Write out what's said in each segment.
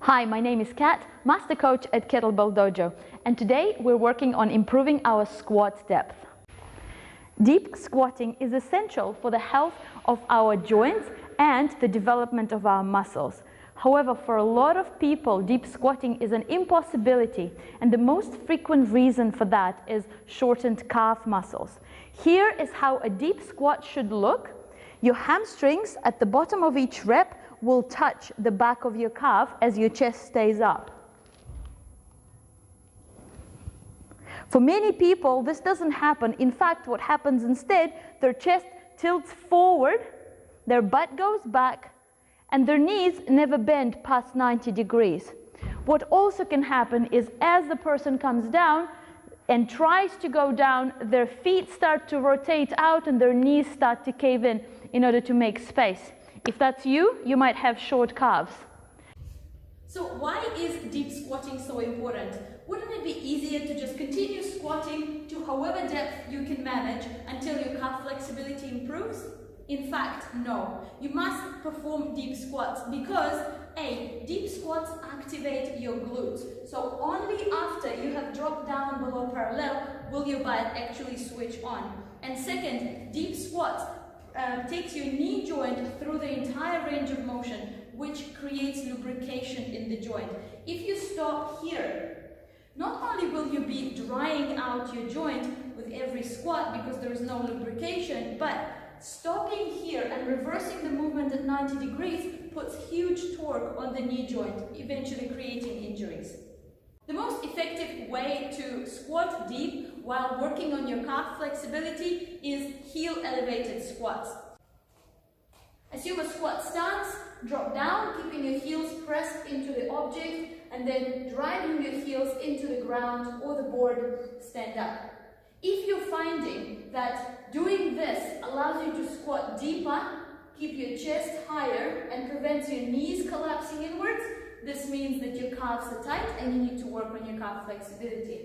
Hi, my name is Kat, Master Coach at Kettlebell Dojo, and today we're working on improving our squat depth. Deep squatting is essential for the health of our joints and the development of our muscles. However, for a lot of people, deep squatting is an impossibility, and the most frequent reason for that is shortened calf muscles. Here is how a deep squat should look. Your hamstrings at the bottom of each rep will touch the back of your calf as your chest stays up. For many people, this doesn't happen. In fact, what happens instead, their chest tilts forward, their butt goes back, and their knees never bend past 90 degrees. What also can happen is as the person comes down and tries to go down, their feet start to rotate out and their knees start to cave in order to make space. If that's you, you might have short calves. So why is deep squatting so important? Wouldn't it be easier to just continue squatting to however depth you can manage until your calf flexibility improves? In fact, no. You must perform deep squats because A, deep squats activate your glutes. So only after you have dropped down below parallel will your butt actually switch on. And second, deep squats takes your knee joint through the entire range of motion, which creates lubrication in the joint. If you stop here, not only will you be drying out your joint with every squat because there is no lubrication, but stopping here and reversing the movement at 90 degrees puts huge torque on the knee joint, eventually creating injuries. The most effective way to squat deep while working on your calf flexibility is heel elevated squats. Assume a squat stance, drop down, keeping your heels pressed into the object, and then driving your heels into the ground or the board, stand up. If you're finding that doing this allows you to squat deeper, keep your chest higher, and prevents your knees collapsing inwards, this means that your calves are tight and you need to work on your calf flexibility.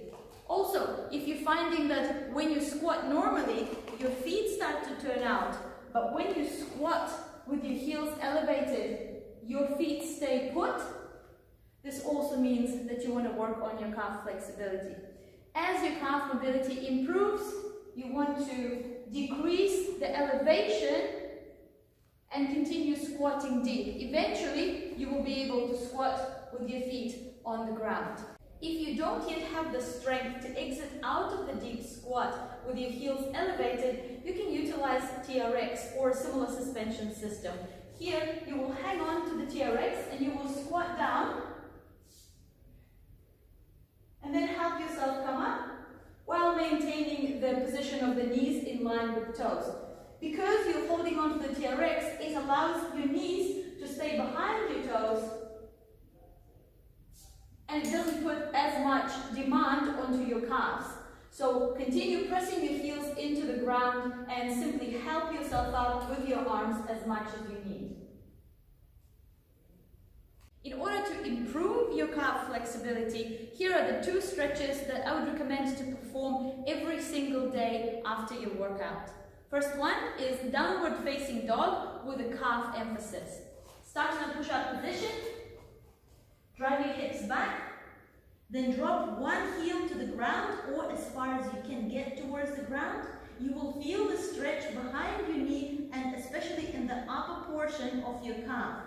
Also, if you're finding that when you squat normally, your feet start to turn out, but when you squat with your heels elevated, your feet stay put, this also means that you want to work on your calf flexibility. As your calf mobility improves, you want to decrease the elevation and continue squatting deep. Eventually, you will be able to squat with your feet on the ground. If you don't yet have the strength to exit out of the deep squat with your heels elevated, you can utilize TRX or similar suspension system. Here, you will hang on to the TRX and you will squat down and then help yourself come up while maintaining the position of the knees in line with toes. Because you're holding on to the TRX, it allows your knees to stay behind your toes and it doesn't put as much demand onto your calves. So continue pressing your heels into the ground and simply help yourself out with your arms as much as you need. In order to improve your calf flexibility, here are the 2 stretches that I would recommend to perform every single day after your workout. First one is downward facing dog with a calf emphasis. Start in a push-up position, drive your hips back, then drop one heel to the ground or as far as you can get towards the ground. You will feel the stretch behind your knee and especially in the upper portion of your calf.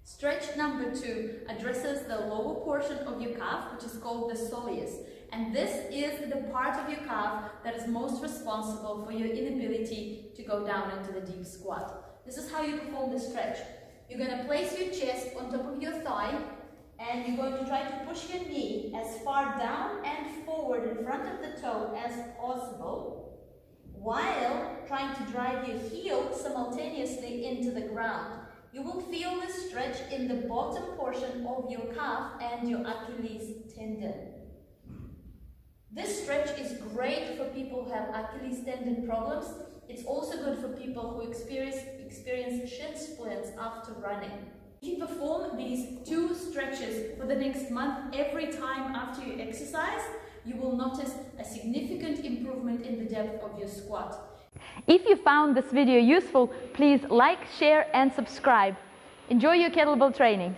Stretch number 2 addresses the lower portion of your calf, which is called the soleus. And this is the part of your calf that is most responsible for your inability to go down into the deep squat. This is how you perform the stretch. You're going to place your chest on top of your thigh and you're going to try to push your knee as far down and forward in front of the toe as possible while trying to drive your heel simultaneously into the ground. You will feel the stretch in the bottom portion of your calf and your Achilles tendon. This stretch is great for people who have Achilles tendon problems. It's also good for people who experience shin splints after running. If you perform these 2 stretches for the next month every time after you exercise, you will notice a significant improvement in the depth of your squat. If you found this video useful, please like, share and subscribe. Enjoy your kettlebell training.